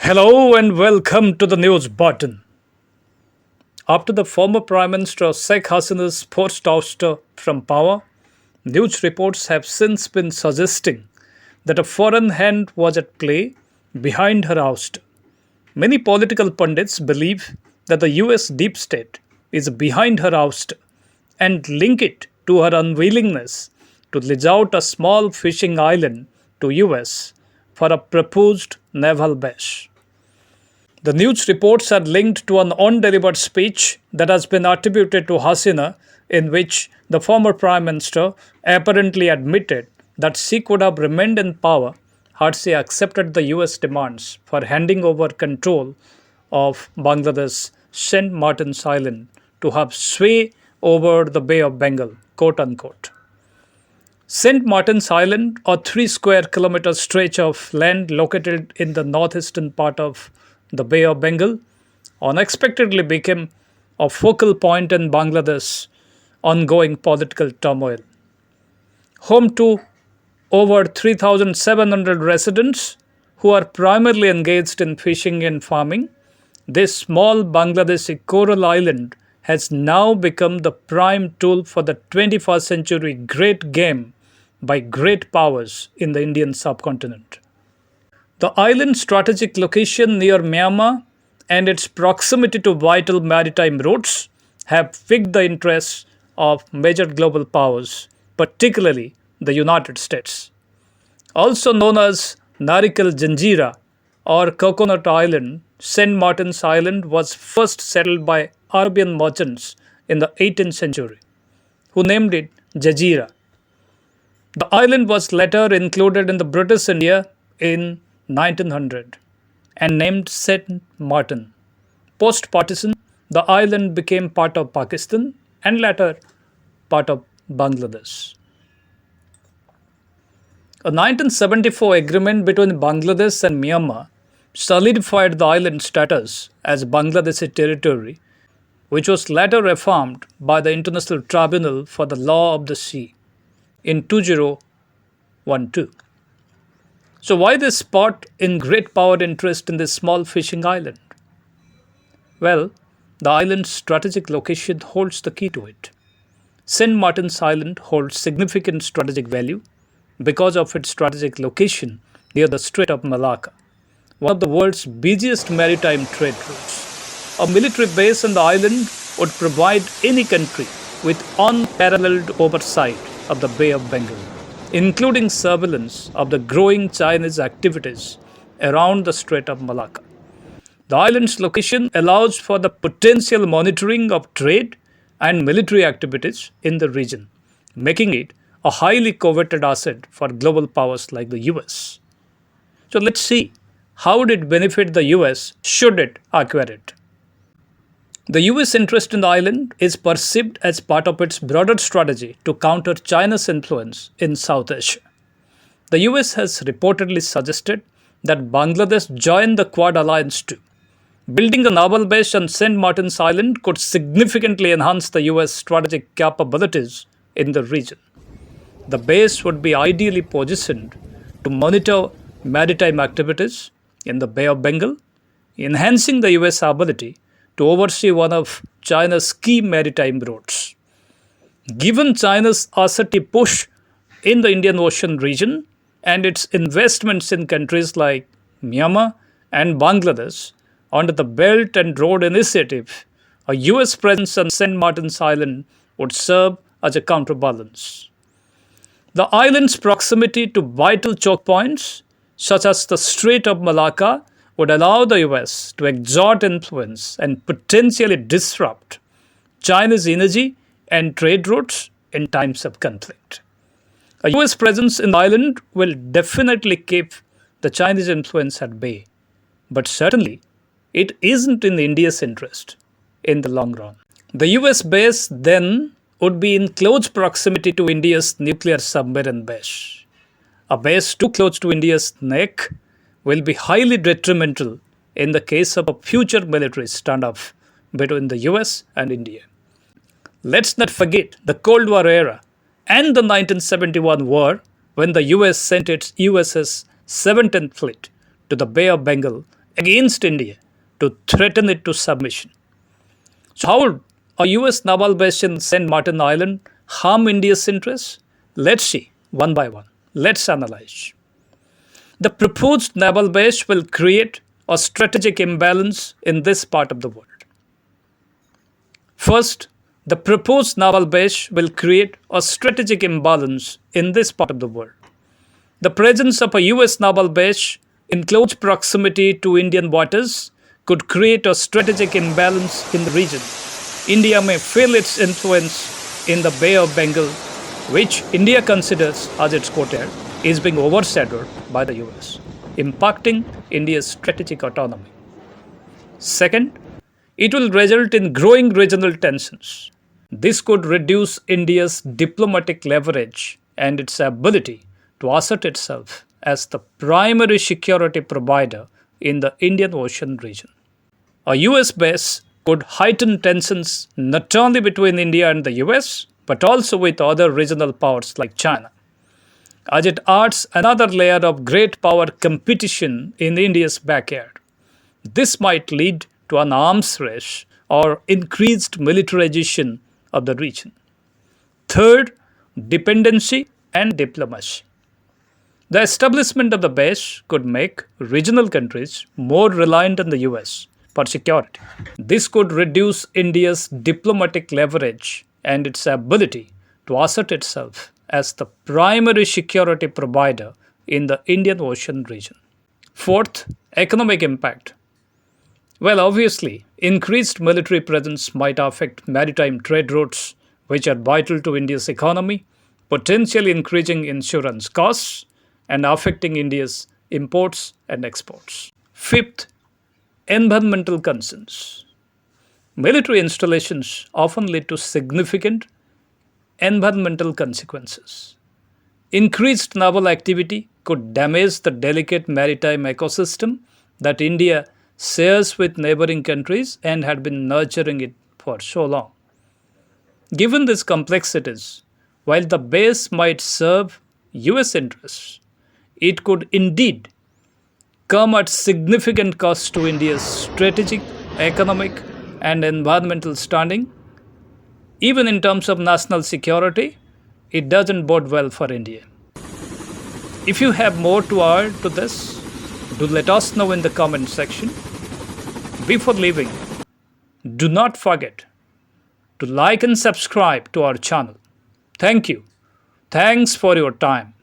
Hello and welcome to the news button. After the former Prime Minister Sheikh Hasina's forced ouster from power, news reports have since been suggesting that a foreign hand was at play behind her ouster. Many political pundits believe that the US deep state is behind her ouster and link it to her unwillingness to lease out a small fishing island to US for a proposed naval base. The news reports are linked to an undelivered speech that has been attributed to Hasina, in which the former Prime Minister apparently admitted that she could have remained in power had she accepted the US demands for handing over control of Bangladesh's St. Martin's Island to have sway over the Bay of Bengal, quote unquote. St. Martin's Island, a 3 square kilometer stretch of land located in the northeastern part of the Bay of Bengal, unexpectedly became a focal point in Bangladesh's ongoing political turmoil. Home to over 3,700 residents who are primarily engaged in fishing and farming, this small Bangladeshi coral island has now become the prime tool for the 21st century great game by great powers in the Indian subcontinent. The island's strategic location near Myanmar and its proximity to vital maritime routes have piqued the interest of major global powers, particularly the United States. Also known as Narikal Janjira or Coconut Island, St. Martin's Island was first settled by Arabian merchants in the 18th century, who named it Jazeera. The island was later included in the British India in 1900 and named St. Martin. Post-partition, the island became part of Pakistan and later part of Bangladesh. A 1974 agreement between Bangladesh and Myanmar solidified the island's status as Bangladeshi territory, which was later reaffirmed by the International Tribunal for the Law of the Sea in 2012. So why this spot in great power interest in this small fishing island? Well, the island's strategic location holds the key to it. St. Martin's Island holds significant strategic value because of its strategic location near the Strait of Malacca, one of the world's busiest maritime trade routes. A military base on the island would provide any country with unparalleled oversight of the Bay of Bengal, including surveillance of the growing Chinese activities around the Strait of Malacca. The island's location allows for the potential monitoring of trade and military activities in the region, making it a highly coveted asset for global powers like the US. So let's see, how would it benefit the US should it acquire it? The US interest in the island is perceived as part of its broader strategy to counter China's influence in South Asia. The US has reportedly suggested that Bangladesh join the Quad alliance too. Building a naval base on St. Martin's Island could significantly enhance the US strategic capabilities in the region. The base would be ideally positioned to monitor maritime activities in the Bay of Bengal, enhancing the US ability to oversee one of China's key maritime routes. Given China's assertive push in the Indian Ocean region and its investments in countries like Myanmar and Bangladesh under the Belt and Road Initiative, a US presence on St. Martin's Island would serve as a counterbalance. The island's proximity to vital choke points, such as the Strait of Malacca, would allow the US to exert influence and potentially disrupt China's energy and trade routes in times of conflict. A US presence in the island will definitely keep the Chinese influence at bay, but certainly it isn't in India's interest in the long run. The US base then would be in close proximity to India's nuclear submarine base. A base too close to India's neck will be highly detrimental in the case of a future military standoff between the US and India. Let's not forget the Cold War era and the 1971 war when the US sent its USS 17th Fleet to the Bay of Bengal against India to threaten it to submission. So, how would a US naval base in St. Martin Island harm India's interests? Let's see one by one. Let's analyze. The proposed naval base will create a strategic imbalance in this part of the world. First, the proposed naval base will create a strategic imbalance in this part of the world. The presence of a US naval base in close proximity to Indian waters could create a strategic imbalance in the region. India may feel its influence in the Bay of Bengal, which India considers as its courtyard, is being overshadowed by the US, impacting India's strategic autonomy. Second, it will result in growing regional tensions. This could reduce India's diplomatic leverage and its ability to assert itself as the primary security provider in the Indian Ocean region. A US base could heighten tensions not only between India and the US, but also with other regional powers like China, as it adds another layer of great power competition in India's backyard. This might lead to an arms race or increased militarization of the region. Third, dependency and diplomacy. The establishment of the base could make regional countries more reliant on the US for security. This could reduce India's diplomatic leverage and its ability to assert itself as the primary security provider in the Indian Ocean region. Fourth, economic impact. Well, obviously, increased military presence might affect maritime trade routes, which are vital to India's economy, potentially increasing insurance costs and affecting India's imports and exports. Fifth, environmental concerns. Military installations often lead to significant environmental consequences. Increased naval activity could damage the delicate maritime ecosystem that India shares with neighboring countries and had been nurturing it for so long. Given these complexities, while the base might serve US interests, it could indeed come at significant cost to India's strategic, economic, and environmental standing. Even in terms of national security, it doesn't bode well for India. If you have more to add to this, do let us know in the comment section. Before leaving, do not forget to like and subscribe to our channel. Thank you. Thanks for your time.